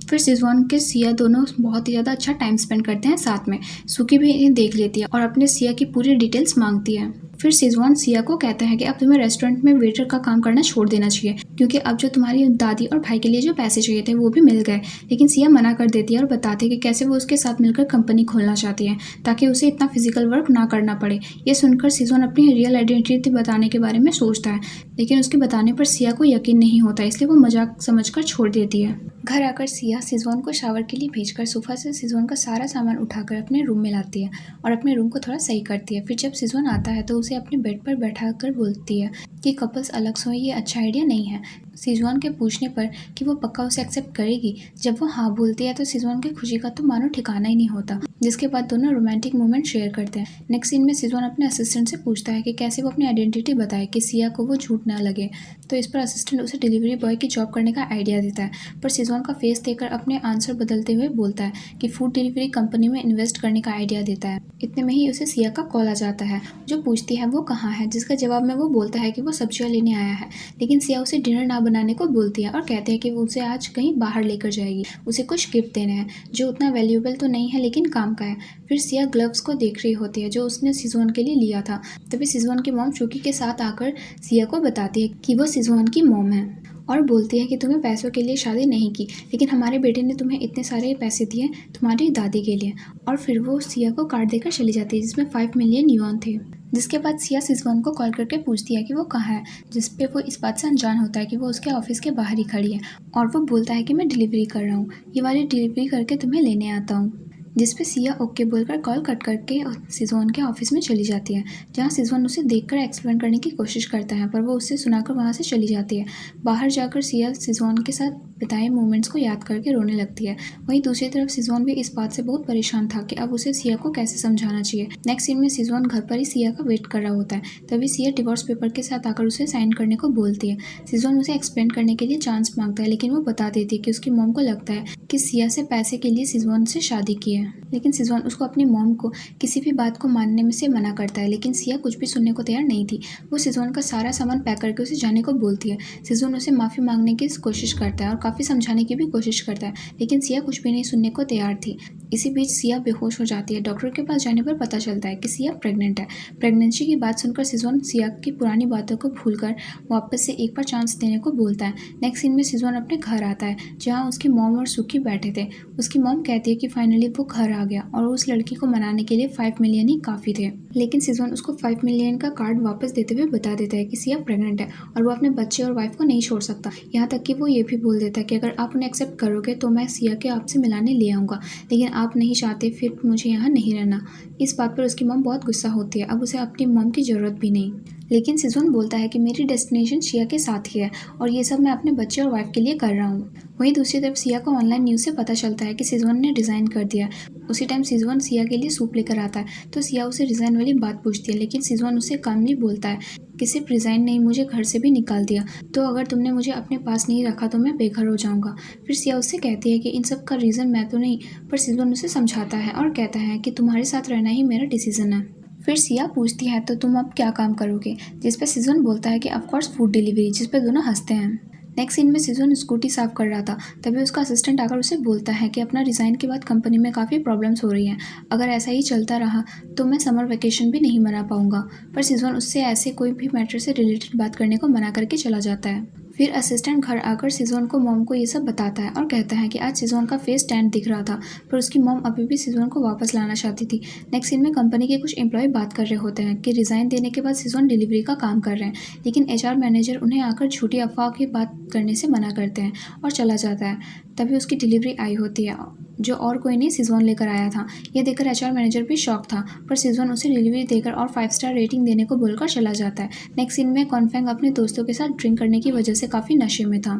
फिर सिजवान के सिया दोनों बहुत ही ज़्यादा अच्छा टाइम स्पेंड करते हैं साथ में। सुकी भी इन्हें देख लेती है और अपने सिया की पूरी डिटेल्स मांगती है। फिर सिजवान सिया को कहता है कि अब तुम्हें रेस्टोरेंट में वेटर का काम करना छोड़ देना चाहिए, क्योंकि अब जो तुम्हारी दादी और भाई के लिए जो पैसे चाहिए थे वो भी मिल गए। लेकिन सिया मना कर देती है और बताती है कि कैसे वो उसके साथ मिलकर कंपनी खोलना चाहती है, ताकि उसे इतना फिजिकल वर्क ना करना पड़े। ये सुनकर सिजवान अपनी रियल आइडेंटिटी बताने के बारे में सोचता है, लेकिन उसके बताने पर सिया को यकीन नहीं होता, इसलिए वो मजाक समझकर छोड़ देती है। घर आकर सिया सिजवान को शावर के लिए भेजकर सोफा से सिजवान का सारा सामान उठाकर अपने रूम में लाती है और अपने रूम को थोड़ा सही करती है। फिर जब सिजवान आता है तो उसे अपने बेड पर बैठा कर बोलती है कि कपल्स अलग सोए ये अच्छा आइडिया नहीं है। सिजवान के पूछने पर कि वो पक्का उसे एक्सेप्ट करेगी, जब वो हाँ बोलती है तो सिजवान की खुशी का तो मानो ठिकाना ही नहीं होता, जिसके बाद दोनों रोमांटिक मोमेंट शेयर करते हैं। नेक्स्ट सीन में सिजवान अपने असिस्टेंट से पूछता है कि कैसे वो अपनी आइडेंटिटी बताए कि सिया को वो झूठ ना लगे, तो इस पर असिस्टेंट उसे डिलीवरी बॉय की जॉब करने का आइडिया देता है, पर सिजवान का फेस देखकर अपने आंसर बदलते हुए बोलता है कि फूड डिलीवरी कंपनी में इन्वेस्ट करने का आइडिया देता है। इतने में ही उसे सिया का कॉल आ जाता है, जो पूछती है वो कहाँ है, जिसका जवाब में वो बोलता है कि वो सब्जियां लेने आया है, लेकिन सिया उसे डिनर ना बनाने को बोलती है और कहते हैं कि वो उसे आज कहीं बाहर लेकर जाएगी, उसे कुछ गिफ्ट देने हैं जो उतना वैल्यूएबल तो नहीं है लेकिन काम का है। फिर सिया ग्लव्स को देख रही होती है जो उसने सिजवान के लिए लिया था, तभी सिजवान की मॉम चुकी के साथ आकर सिया को बताती है कि वो सिजवान की मॉम है और बोलती है कि तुम्हें पैसों के लिए शादी नहीं की, लेकिन हमारे बेटे ने तुम्हें इतने सारे पैसे दिए तुम्हारी दादी के लिए। और फिर वो सिया को कार्ड देकर चली जाती है जिसमें 5 मिलियन युआन थे। जिसके बाद सिया सिजवान को कॉल करके पूछती है कि वो कहाँ है, जिसपे वो इस बात से अनजान होता है कि वो उसके ऑफिस के बाहर ही खड़ी है और वो बोलता है कि मैं डिलीवरी कर रहा हूँ, ये वाली डिलीवरी करके तुम्हें लेने आता हूँ। जिसपे सिया ओके बोलकर कॉल कट करके सिजवान के ऑफिस में चली जाती है, जहाँ सिजवान उसे देखकर एक्सप्लेन करने की कोशिश करता है, पर वो उससे सुनाकर वहाँ से चली जाती है। बाहर जाकर सिया सिजवान के साथ बिताए मोमेंट्स को याद करके रोने लगती है। वहीं दूसरी तरफ सिजवान भी इस बात से बहुत परेशान था कि अब उसे सिया को कैसे समझाना चाहिए। नेक्स्ट सीन में सिजवान घर पर ही सिया का वेट कर रहा होता है, तभी सिया डिवोर्स पेपर के साथ आकर उसे साइन करने को बोलती है। सिजवान उसे एक्सप्लेन करने के लिए चांस मांगता है, लेकिन वो बता देती है कि उसकी मॉम को लगता है कि सिया से पैसे के लिए सिजवान से शादी की है, लेकिन सिजवान उसको अपनी मॉम को किसी भी बात को मानने में से मना करता है, लेकिन सिया कुछ भी सुनने को तैयार नहीं थी। वो सिजवान का सारा सामान पैक करके उसे जाने को बोलती है। सिजवान उसे माफ़ी मांगने की कोशिश करता है और काफ़ी समझाने की भी कोशिश करता है, लेकिन सिया कुछ भी नहीं सुनने को तैयार थी। इसी बीच सिया बेहोश हो जाती है। डॉक्टर के पास जाने पर पता चलता है कि सिया प्रेग्नेंट है। प्रेगनेंसी की बात सुनकर सिजवान सिया की पुरानी बातों को भूलकर वापस से एक बार चांस देने को बोलता है। नेक्स्ट सीन में सिजवान अपने घर आता है, जहाँ उसकी मॉम और सुकी बैठे थे। उसकी मॉम कहती है कि फाइनली वो घर आ गया और उस लड़की को मनाने के लिए 5 मिलियन ही काफ़ी थे, लेकिन सिजवान उसको 5 मिलियन का कार्ड वापस देते हुए बता देता है कि सिया प्रेग्नेंट है और वो अपने बच्चे और वाइफ को नहीं छोड़ सकता। यहाँ तक कि वो ये भी बोल देता है कि अगर आप उन्हें एक्सेप्ट करोगे तो मैं सिया के आपसे मिलाने ले आऊँगा, लेकिन आप नहीं चाहते फिर मुझे यहाँ नहीं रहना। इस बात पर उसकी मॉम बहुत गुस्सा होती है। अब उसे अपनी मॉम की ज़रूरत भी नहीं, लेकिन सिजवान बोलता है कि मेरी डेस्टिनेशन सिया के साथ ही है और ये सब मैं अपने बच्चे और वाइफ के लिए कर रहा हूँ। वहीं दूसरी तरफ सिया को ऑनलाइन न्यूज़ से पता चलता है कि सिजवान ने रिज़ाइन कर दिया। उसी टाइम सिजवान सिया के लिए सूप लेकर आता है, तो सिया उसे रिज़ाइन वाली बात पूछती है, लेकिन सिजवान उसे कामली बोलता है कि सिर्फ रिज़ाइन नहीं, मुझे घर से भी निकाल दिया, तो अगर तुमने मुझे अपने पास नहीं रखा तो मैं बेघर हो जाऊँगा। फिर सिया उससे कहती है कि इन सब का रीज़न मैं तो नहीं, पर सिजवान उसे समझाता है और कहता है कि तुम्हारे साथ रहना ही मेरा डिसीज़न है। फिर सिया पूछती है तो तुम अब क्या काम करोगे, जिस पर सिजवान बोलता है कि ऑफकोर्स फूड डिलीवरी, जिस पर दोनों हंसते हैं। नेक्स्ट सीन में सिजवान स्कूटी साफ कर रहा था, तभी उसका असिस्टेंट आकर उसे बोलता है कि अपना रिज़ाइन के बाद कंपनी में काफ़ी प्रॉब्लम्स हो रही हैं, अगर ऐसा ही चलता रहा तो मैं समर वेकेशन भी नहीं मना पाऊंगा। पर सिजवान उससे ऐसे कोई भी मैटर से रिलेटेड बात करने को मना करके चला जाता है। फिर असिस्टेंट घर आकर सिजवान को मॉम को ये सब बताता है और कहता है कि आज सिजवान का फेस टैन दिख रहा था, पर उसकी मॉम अभी भी सिजवान को वापस लाना चाहती थी। नेक्स्ट सीन में कंपनी के कुछ एम्प्लॉय बात कर रहे होते हैं कि रिज़ाइन देने के बाद सिजवान डिलीवरी का काम कर रहे हैं, लेकिन एचआर मैनेजर उन्हें आकर झूठी अफवाह की बात करने से मना करते हैं और चला जाता है। तभी उसकी डिलीवरी आई होती है, जो और कोई नहीं सिजवान लेकर आया था। यह देखकर एचआर मैनेजर भी शॉक था, पर सिजवान उसे डिलीवरी देकर और 5 स्टार रेटिंग देने को बोलकर चला जाता है। नेक्स्ट सीन में कॉन्फेंग अपने दोस्तों के साथ ड्रिंक करने की वजह से काफ़ी नशे में था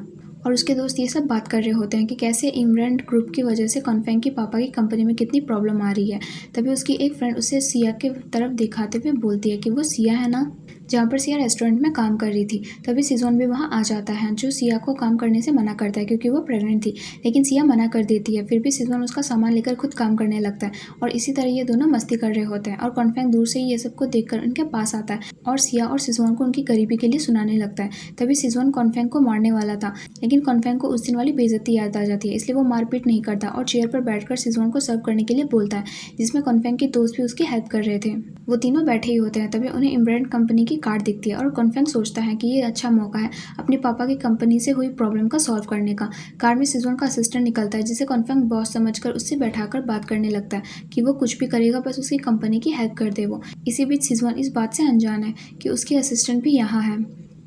और उसके दोस्त ये सब बात कर रहे होते हैं कि कैसे इमरेंट ग्रुप की वजह से कॉन्फेंग के पापा की कंपनी में कितनी प्रॉब्लम आ रही है। तभी उसकी एक फ्रेंड उसे सिया के तरफ दिखाते हुए बोलती है कि वो सिया है ना, जहाँ पर सिया रेस्टोरेंट में काम कर रही थी। तभी सिजवान भी वहाँ आ जाता है, जो सिया को काम करने से मना करता है क्योंकि वो प्रेग्नेंट थी, लेकिन सिया मना कर देती है। फिर भी सिजवान उसका सामान लेकर खुद काम करने लगता है और इसी तरह ये दोनों मस्ती कर रहे होते हैं और कॉन्फेंग दूर से ही ये सबको देखकर उनके पास आता है और सिया और सिजवान को उनकी गरीबी के लिए सुनाने लगता है। तभी सिजवान कॉन्फेंग को मारने वाला था, लेकिन कॉन्फेंग को उस दिन वाली बेइज्जती याद आ जाती है, इसलिए वो मारपीट नहीं करता और चेयर पर बैठकर सिजवान को सर्व करने के लिए बोलता है, जिसमें कॉन्फेंग के दोस्त भी उसकी हेल्प कर रहे थे। वो तीनों बैठे ही होते हैं, तभी उन्हें इमरेंट कंपनी की कार्ड दिखती है और कॉन्फेंग सोचता है कि ये अच्छा मौका है अपने पापा की कंपनी से हुई प्रॉब्लम का सॉल्व करने का। कार में सिजवान का असिस्टेंट निकलता है, जिसे कॉन्फेंग बॉस समझकर उससे बैठाकर बात करने लगता है कि वो कुछ भी करेगा, बस उसकी कंपनी की हेल्प कर दे वो। इसी बीच सिजवान इस बात से अनजान है कि उसकी असिस्टेंट भी यहाँ है।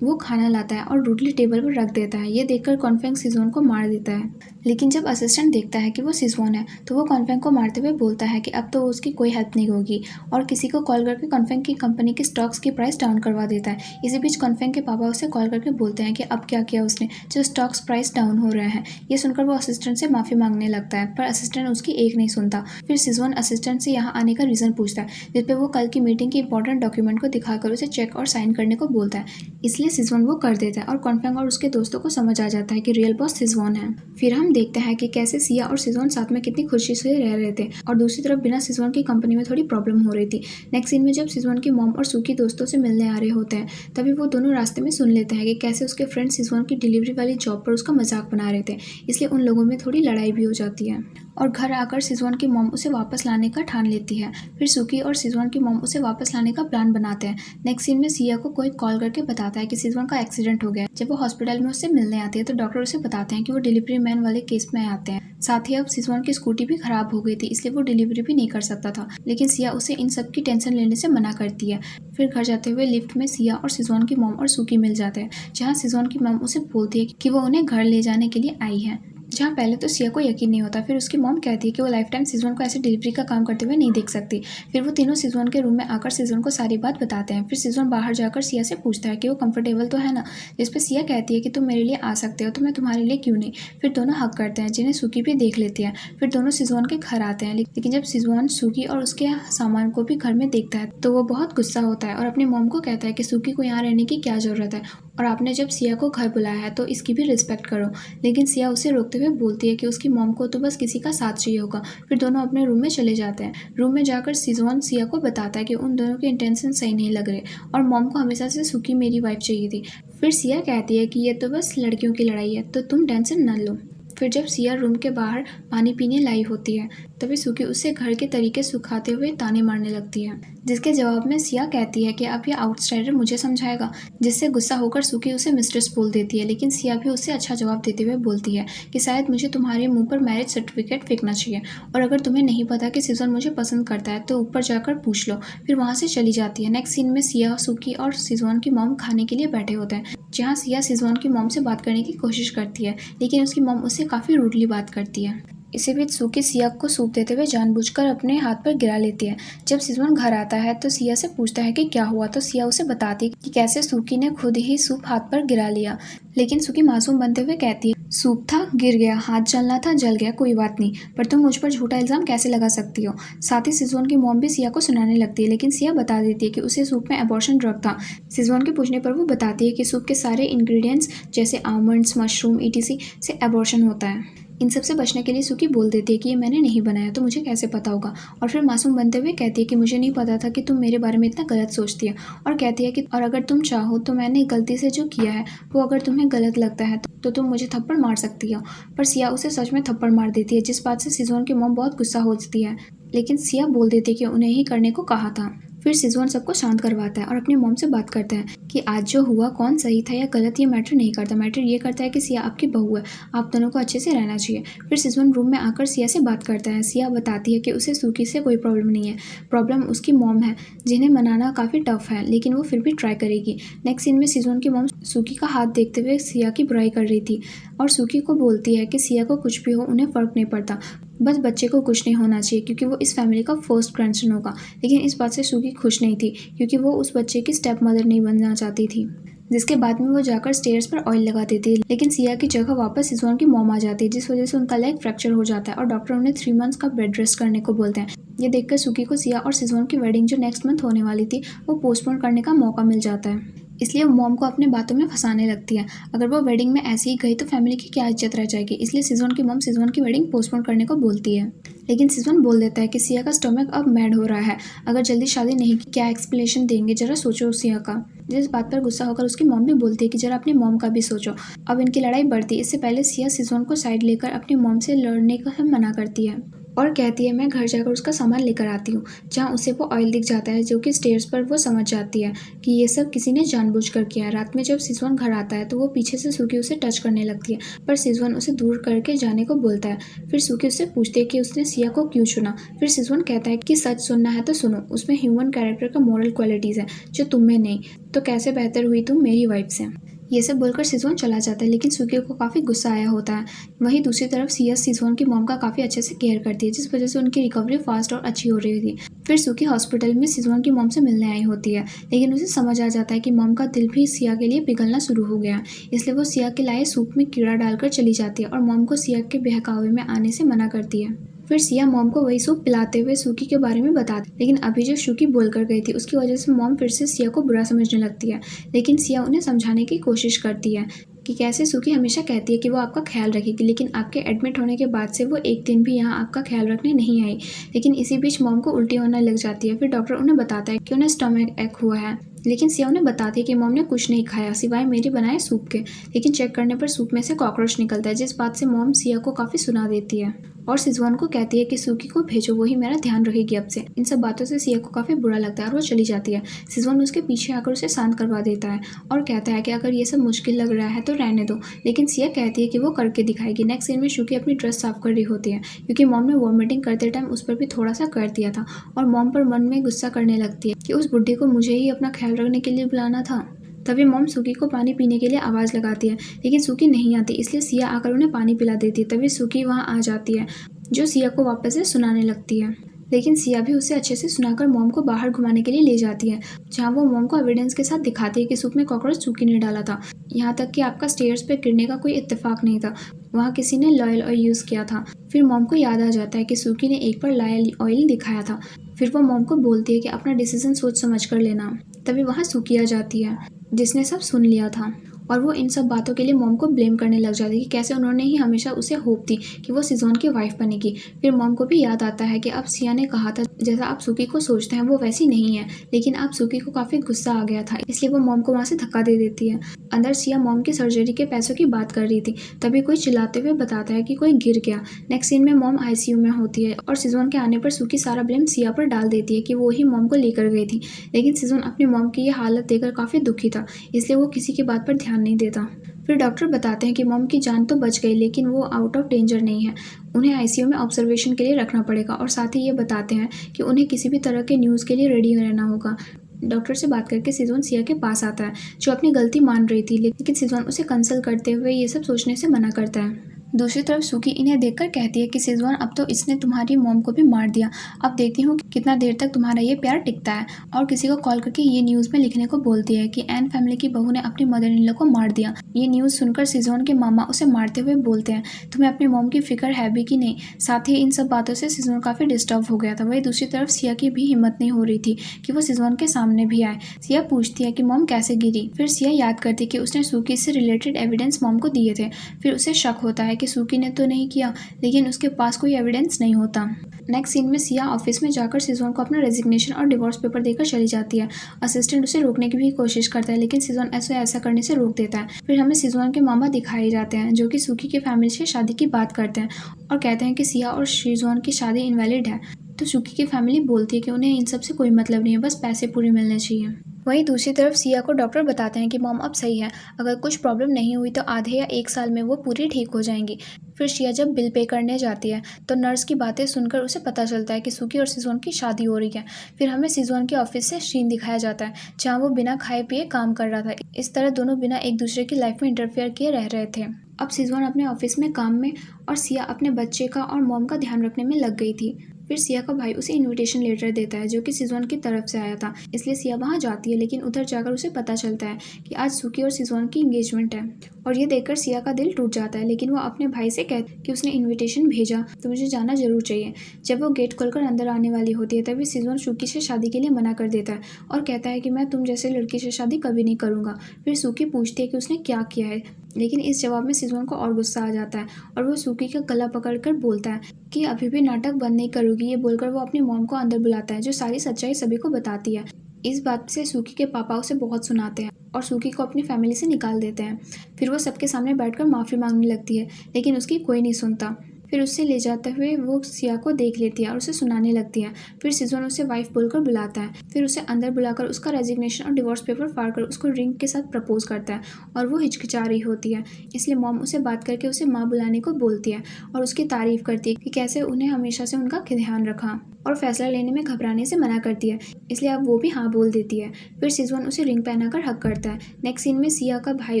वो खाना लाता है और रूडली टेबल पर रख देता है। ये देखकर कॉन्फेंग सिजोन को मार देता है, लेकिन जब असिस्टेंट देखता है कि वो सिजोन है तो वो कॉन्फेंग को मारते हुए बोलता है कि अब तो उसकी कोई हेल्प नहीं होगी और किसी को कॉल करके कॉन्फेंग की कंपनी के स्टॉक्स की प्राइस डाउन करवा देता है। इसी बीच कॉन्फेंग के पापा उसे कॉल करके बोलते हैं कि अब क्या किया उसने, जो स्टॉक्स प्राइस डाउन हो रहे हैं। ये सुनकर वो असिस्टेंट से माफ़ी मांगने लगता है, पर असिस्टेंट उसकी एक नहीं सुनता। फिर सिजोन असिस्टेंट से यहाँ आने का रीज़न पूछता है, जिस पे वो कल की मीटिंग की इंपॉर्टेंट डॉक्यूमेंट को दिखाकर उसे चेक और साइन करने को बोलता है। इसलिए सिजोन वो कर देता है और कॉन्फेंग और उसके दोस्तों को समझ आ जाता है कि रियल बॉस सिजोन है। फिर हम देखते हैं कि कैसे सिया और सिजोन साथ में कितनी खुशी से रह रहे थे और दूसरी तरफ बिना सिजोन की कंपनी में थोड़ी प्रॉब्लम हो रही थी। नेक्स्ट सीन में जब सिजोन की मॉम और सूकी दोस्तों से मिलने आ रहे होते हैं, तभी वो दोनों रास्ते में सुन लेते हैं कि कैसे उसके फ्रेंड सिजोन की डिलीवरी वाली जॉब पर उसका मजाक बना रहे थे। इसलिए उन लोगों में थोड़ी लड़ाई भी हो जाती है और घर आकर सिजोन की मॉम उसे वापस लाने का ठान लेती है। फिर सूकी और सिजोन की मॉम उसे वापस लाने का प्लान बनाते हैं। नेक्स्ट सीन में सिया को कोई कॉल करके बताता है कि सिजोन का एक्सीडेंट हो गया है। जब वो हॉस्पिटल में उससे मिलने आती है तो डॉक्टर उसे बताते हैं कि वो डिलीवरी मैन वाले केस में आते हैं। साथ ही अब सिजोन की स्कूटी भी खराब हो गई थी, इसलिए वो डिलीवरी भी नहीं कर सकता था, लेकिन सिया उसे इन सब की टेंशन लेने से मना करती है। फिर घर जाते हुए लिफ्ट में सिया और सिजोन की मॉम और सूकी मिल जाते हैं, जहाँ सिजोन की मॉम उसे बोलती है कि वो उन्हें घर ले जाने के लिए आई है। जहाँ पहले तो सिया को यकीन नहीं होता, फिर उसकी मॉम कहती है कि वो लाइफ टाइम सिजोन को ऐसे डिलीवरी का काम करते हुए नहीं देख सकती। फिर वो तीनों सिजोन के रूम में आकर सिजोन को सारी बात बताते हैं। फिर सिजोन बाहर जाकर सिया से पूछता है कि वो कंफर्टेबल तो है ना, जिस पे सिया कहती है कि तुम मेरे लिए आ सकते हो तो मैं तुम्हारे लिए क्यों नहीं। फिर दोनों हक करते हैं, जिन्हें सूकी भी देख लेती है। फिर दोनों सिजोन के घर आते हैं, लेकिन जब सिजोन सूकी और उसके सामान को भी घर में देखता है तो वो बहुत गुस्सा होता है और अपनी मॉम को कहता है कि सूकी को यहाँ रहने की क्या जरूरत है और आपने जब सिया को घर बुलाया है तो इसकी भी रिस्पेक्ट करो। लेकिन सिया उसे रोकते हुए बोलती है कि उसकी मॉम को तो बस किसी का साथ चाहिए होगा। फिर दोनों अपने रूम में चले जाते हैं। रूम में जाकर सिजोन सिया को बताता है कि उन दोनों के इंटेंशन सही नहीं लग रहे और मॉम को हमेशा से सूकी मेरी वाइफ चाहिए थी। फिर सिया कहती है कि ये तो बस लड़कियों की लड़ाई है, तो तुम टेंशन न लो। फिर जब सिया रूम के बाहर पानी पीने लाई होती है, तभी सूकी उसे घर के तरीके सुखाते हुए ताने मारने लगती है, जिसके जवाब में सिया कहती है कि अब ये आउटसाइडर मुझे समझाएगा, जिससे गुस्सा होकर सूकी उसे मिस्ट्रेस बोल देती है। लेकिन सिया भी उसे अच्छा जवाब देते हुए बोलती है कि शायद मुझे तुम्हारे मुंह पर मैरिज सर्टिफिकेट फेंकना चाहिए और अगर तुम्हें नहीं पता कि सिजोन मुझे पसंद करता है तो ऊपर जाकर पूछ लो। फिर वहाँ से चली जाती है। नेक्स्ट सीन में सिया, सूकी और सिजोन की मॉम खाने के लिए बैठे होते हैं, जहाँ सिया सिजोन की मॉम से बात करने की कोशिश करती है, लेकिन उसकी मॉम उससे काफ़ी रूडली बात करती है। इसी बीच सूकी सिया को सूप देते हुए जानबूझकर अपने हाथ पर गिरा लेती है। जब सिजोन घर आता है तो सिया से पूछता है कि क्या हुआ, तो सिया उसे बताती है कि कैसे सूकी ने खुद ही सूप हाथ पर गिरा लिया। लेकिन सूकी मासूम बनते हुए कहती है, सूप था, गिर गया, हाथ जलना था, जल गया, कोई बात नहीं, पर तुम मुझ पर झूठा इल्जाम कैसे लगा सकती हो। साथ ही सिजोन की मॉम भी सिया को सुनाने लगती है, लेकिन सिया बता देती है कि उसे सूप में एबॉर्शन ड्रग था। सिजोन के पूछने पर वो बताती है कि सूप के सारे इंग्रेडिएंट्स जैसे आमंड्स, मशरूम ईटीसी से एबॉर्शन होता है। इन सब से बचने के लिए सूकी बोल देती है कि ये मैंने नहीं बनाया तो मुझे कैसे पता होगा, और फिर मासूम बनते हुए कहती है कि मुझे नहीं पता था कि तुम मेरे बारे में इतना गलत सोचती है, और कहती है कि और अगर तुम चाहो तो मैंने गलती से जो किया है वो अगर तुम्हें गलत लगता है तो तुम मुझे थप्पड़ मार सकती हो। पर सिया उसे सच में थप्पड़ मार देती है, जिस बात से सिजोन की मॉम बहुत गुस्सा हो जाती है, लेकिन सिया बोल देती है कि उन्हें ही करने को कहा था। फिर सिजोन सबको शांत करवाता है और अपनी मॉम से बात करता है कि आज जो हुआ कौन सही था या गलत ये मैटर नहीं करता, मैटर ये करता है कि सिया आपकी बहू है, आप दोनों को अच्छे से रहना चाहिए। फिर सिजोन रूम में आकर सिया से बात करता है। सिया बताती है कि उसे सूकी से कोई प्रॉब्लम नहीं है, प्रॉब्लम उसकी मॉम है, जिन्हें मनाना काफ़ी टफ है, लेकिन वो फिर भी ट्राई करेगी। नेक्स्ट सीन में सिजोन की मॉम सूकी का हाथ देखते हुए सिया की बुराई कर रही थी और सूकी को बोलती है कि सिया को कुछ भी हो उन्हें फ़र्क नहीं पड़ता, बस बच्चे को कुछ नहीं होना चाहिए क्योंकि वो इस फैमिली का फर्स्ट ग्रैंडसन होगा। लेकिन इस बात से सूकी खुश नहीं थी क्योंकि वो उस बच्चे की स्टेप मदर नहीं बनना चाहती थी, जिसके बाद में वो जाकर स्टेयर्स पर ऑयल लगा देती है। लेकिन सिया की जगह वापस सिजोन की मॉम आ जाती है, जिस वजह से उनका लेग फ्रैक्चर हो जाता है और डॉक्टर उन्हें 3 मंथ्स का बेड रेस्ट करने को बोलते हैं। ये देखकर सूकी को सिया और सिजोन की वेडिंग जो नेक्स्ट मंथ होने वाली थी वो पोस्टपोन करने का मौका मिल जाता है, इसलिए वो मॉम को अपने बातों में फंसाने लगती है। अगर वो वेडिंग में ऐसे ही गई तो फैमिली की क्या इज्जत रह जाएगी, इसलिए सिजोन की मॉम सिजोन की वेडिंग पोस्टपोन करने को बोलती है। लेकिन सिजोन बोल देता है कि सिया का स्टमक अब मैड हो रहा है, अगर जल्दी शादी नहीं की क्या एक्सप्लेनेशन देंगे, जरा सोचो सिया का। जिस बात पर गुस्सा होकर उसकी मॉम भी बोलती है कि जरा अपनी मॉम का भी सोचो। अब इनकी लड़ाई बढ़ती है। इससे पहले सिया सिजोन को साइड लेकर अपनी मॉम से लड़ने का मना करती है और कहती है मैं घर जाकर उसका सामान लेकर आती हूँ। जहाँ उसे वो ऑयल दिख जाता है जो कि स्टेयर्स पर वो समझ जाती है कि ये सब किसी ने जानबूझकर किया है। रात में जब सिजोन घर आता है तो वो पीछे से सूकी उसे टच करने लगती है, पर सिजोन उसे दूर करके जाने को बोलता है। फिर सूकी उससे पूछती है कि उसने सिया को क्यों चुना। फिर सिजोन कहता है कि सच सुनना है तो सुनो, उसमें ह्यूमन कैरेक्टर का मॉरल क्वालिटीज़ है जो तुम में नहीं, तो कैसे बेहतर हुई तुम मेरी वाइफ से। ये सब बोलकर सिजोन चला जाता है, लेकिन सूकी को काफ़ी गुस्सा आया होता है। वहीं दूसरी तरफ सिया सिजोन की मॉम का काफ़ी अच्छे से केयर करती है, जिस वजह से उनकी रिकवरी फास्ट और अच्छी हो रही थी। फिर सूकी हॉस्पिटल में सिजोन की मॉम से मिलने आई होती है, लेकिन उसे समझ आ जाता है कि मॉम का दिल भी सिया के लिए पिघलना शुरू हो गया, इसलिए वो सिया के लाए सूप में कीड़ा डालकर चली जाती है और मॉम को सिया के बहकावे में आने से मना करती है। फिर सिया मॉम को वही सूप पिलाते हुए सूकी के बारे में बताती, लेकिन अभी जो सूकी बोलकर गई थी उसकी वजह से मॉम फिर से सिया को बुरा समझने लगती है। लेकिन सिया उन्हें समझाने की कोशिश करती है कि कैसे सूकी हमेशा कहती है कि वो आपका ख्याल रखेगी, लेकिन आपके एडमिट होने के बाद से वो एक दिन भी यहाँ आपका ख्याल रखने नहीं आई। लेकिन इसी बीच मॉम को उल्टी होने लग जाती है। फिर डॉक्टर उन्हें बताता है कि उन्हें स्टमक एक हुआ है, लेकिन सिया उन्हें बताती है कि मॉम ने कुछ नहीं खाया सिवाय मेरे बनाए सूप के। लेकिन चेक करने पर सूप में से कॉकरोच निकलता है, जिस बात से मॉम सिया को काफ़ी सुना देती है और सिजवान को कहती है कि सूकी को भेजो, वही मेरा ध्यान रखेगी अब से। इन सब बातों से सिया को काफ़ी बुरा लगता है और वो चली जाती है। सिजवान उसके पीछे आकर उसे शांत करवा देता है और कहता है कि अगर ये सब मुश्किल लग रहा है तो रहने दो, लेकिन सिया कहती है कि वो करके दिखाएगी। नेक्स्ट सीन में सूकी अपनी ड्रेस साफ कर रही होती है, क्योंकि मॉम ने वॉमिटिंग करते टाइम उस पर भी थोड़ा सा कर दिया था और मॉम पर मन में गुस्सा करने लगती है कि उस बुढ़ी को मुझे ही अपना ख्याल रखने के लिए बुलाना था। तभी मॉम सूकी को पानी पीने के लिए आवाज़ लगाती है, लेकिन सूकी नहीं आती, इसलिए सिया आकर उन्हें पानी पिला देती है। तभी सूकी वहाँ आ जाती है, जो सिया को वापस से सुनाने लगती है, लेकिन सिया भी उसे अच्छे से सुनाकर मॉम को बाहर घुमाने के लिए ले जाती है, जहाँ वो मॉम को एविडेंस के साथ दिखाती है कि सूप में कॉकरोच सूकी ने डाला था। यहाँ तक कि आपका स्टेयर्स पर गिरने का कोई इत्तेफाक नहीं था, वहाँ किसी ने लॉयल ऑयल यूज़ किया था। फिर मॉम को याद आ जाता है कि सूकी ने एक बार लॉयल ऑयल दिखाया था। फिर वो मॉम को बोलती है कि अपना डिसीजन सोच समझ कर लेना। तभी वहाँ सूकी आ जाती है, जिसने सब सुन लिया था, और वो इन सब बातों के लिए मॉम को ब्लेम करने लग जाती है कि कैसे उन्होंने ही हमेशा उसे होप दी कि वो सिजोन की वाइफ बनेगी। फिर मॉम को भी याद आता है कि अब सिया ने कहा था जैसा आप सूकी को सोचते हैं वो वैसी नहीं है, लेकिन अब सूकी को काफ़ी गुस्सा आ गया था, इसलिए वो मॉम को वहाँ से धक्का दे देती है। अंदर सिया मॉम की सर्जरी के पैसों की बात कर रही थी, तभी कोई चिल्लाते हुए बताता है कि कोई गिर गया। नेक्स्ट सीन में मॉम आईसीयू में होती है और सिजोन के आने पर सूकी सारा ब्लेम सिया पर डाल देती है कि वो ही मॉम को लेकर गई थी। लेकिन सिजोन अपनी मॉम की ये हालत देखकर काफ़ी दुखी था, इसलिए वो किसी की बात पर ध्यान नहीं देता। फिर डॉक्टर बताते हैं कि मॉम की जान तो बच गई, लेकिन वो आउट ऑफ डेंजर नहीं है, उन्हें आईसीयू में ऑब्जर्वेशन के लिए रखना पड़ेगा। और साथ ही ये बताते हैं कि उन्हें किसी भी तरह के न्यूज़ के लिए रेडी रहना होगा। डॉक्टर से बात करके सिजोन सिया के पास आता है, जो अपनी गलती मान रही थी, लेकिन सिजोन उसे कंसल्ट करते हुए ये सब सोचने से मना करता है। दूसरी तरफ सूकी इन्हें देखकर कहती है कि सिजवान अब तो इसने तुम्हारी मॉम को भी मार दिया, अब देखती हूँ कितना देर तक तुम्हारा ये प्यार टिकता है। और किसी को कॉल करके ये न्यूज़ में लिखने को बोलती है कि एन फैमिली की बहू ने अपनी मदर इन लॉ को मार दिया। ये न्यूज़ सुनकर सिजवान के मामा उसे मारते हुए बोलते हैं तुम्हें अपनी मॉम की फिक्र है भी कि नहीं। साथ ही इन सब बातों से सिजवान काफ़ी डिस्टर्ब हो गया था। वही दूसरी तरफ सिया की भी हिम्मत नहीं हो रही थी कि वो सिजवान के सामने भी आए। सिया पूछती है कि मॉम कैसे गिरी। फिर सिया याद करती कि उसने सूकी से रिलेटेड एविडेंस मॉम को दिए थे। फिर उसे शक होता है कि सूकी ने तो नहीं किया, लेकिन उसके पास कोई एविडेंस नहीं होता। नेक्स्ट सीन में सिया ऑफिस में जाकर सिजोन को अपना रेजिग्नेशन और डिवोर्स पेपर देकर चली जाती है। असिस्टेंट उसे रोकने की भी कोशिश करता है, लेकिन सिजोन ऐसा करने से रोक देता है। फिर हमें सिजोन के मामा दिखाए जाते हैं, जो कि सूकी की फैमिली से शादी की बात करते हैं और कहते हैं कि सिया और सिजोन की शादी इनवैलिड है। तो सूकी की फैमिली बोलती है कि उन्हें इन सब से कोई मतलब नहीं है, बस पैसे पूरे मिलने चाहिए। वहीं दूसरी तरफ सिया को डॉक्टर बताते हैं कि मॉम अब सही है, अगर कुछ प्रॉब्लम नहीं हुई तो आधे या 1 साल में वो पूरी ठीक हो जाएंगी। फिर सिया जब बिल पे करने जाती है तो नर्स की बातें सुनकर उसे पता चलता है कि सूकी और सिजोन की शादी हो रही है। फिर हमें सिजोन के ऑफिस से सीन दिखाया जाता है, जहाँ वो बिना खाए पिए काम कर रहा था। इस तरह दोनों बिना एक दूसरे की लाइफ में इंटरफेयर किए रह रहे थे। अब सिजोन अपने ऑफिस में काम में और सिया अपने बच्चे का और मॉम का ध्यान रखने में लग गई थी। फिर सिया का भाई उसे इनविटेशन लेटर देता है, जो कि सिजोन की तरफ से आया था, इसलिए सिया वहाँ जाती है। लेकिन उधर जाकर उसे पता चलता है कि आज सूकी और सिजोन की एंगेजमेंट है, और ये देखकर सिया का दिल टूट जाता है। लेकिन वो अपने भाई से कहती है कि उसने इन्विटेशन भेजा तो मुझे जाना जरूर चाहिए। जब वो गेट खोलकर अंदर आने वाली होती है तभी सिजोन सूकी से शादी के लिए मना कर देता है और कहता है कि मैं तुम जैसे लड़की से शादी कभी नहीं करूँगा। फिर सूकी पूछती है कि उसने क्या किया है, लेकिन इस जवाब में सिजोन को और गुस्सा आ जाता है और वो सूकी का गला पकड़कर बोलता है कि अभी भी नाटक बंद नहीं करोगी। ये बोलकर वो अपनी मॉम को अंदर बुलाता है, जो सारी सच्चाई सभी को बताती है। इस बात से सूकी के पापा उसे बहुत सुनाते हैं और सूकी को अपनी फैमिली से निकाल देते हैं। फिर वो सबके सामने बैठकर माफ़ी मांगने लगती है, लेकिन उसकी कोई नहीं सुनता। फिर उससे ले जाते हुए वो सिया को देख लेती है और उसे सुनाने लगती है। फिर सिजोन उसे वाइफ बोलकर बुलाता है। फिर उसे अंदर बुलाकर उसका रेजिग्नेशन और डिवोर्स पेपर फाड़कर उसको रिंग के साथ प्रपोज करता है और वो हिचकिचा रही होती है। इसलिए मॉम उसे बात करके उसे माँ बुलाने को बोलती है और उसकी तारीफ करती है कि कैसे उन्हें हमेशा से उनका ध्यान रखा, और फैसला लेने में घबराने से मना करती है। इसलिए अब वो भी हाँ बोल देती है। फिर सिजवान उसे रिंग पहनाकर हक करता है। नेक्स्ट सीन में सिया का भाई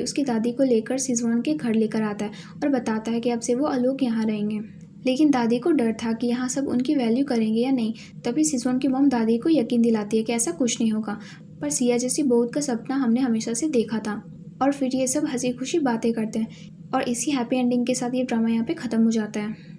उसकी दादी को लेकर सिजवान के घर लेकर आता है और बताता है कि अब से वो आलोक यहाँ रहेंगे। लेकिन दादी को डर था कि यहाँ सब उनकी वैल्यू करेंगे या नहीं। तभी सिजवान की मॉम दादी को यकीन दिलाती है कि ऐसा कुछ नहीं होगा, पर सिया जैसी बहू का सपना हमने हमेशा से देखा था। और फिर ये सब हंसी खुशी बातें करते हैं और इसी हैप्पी एंडिंग के साथ ये ड्रामा यहाँ पे ख़त्म हो जाता है।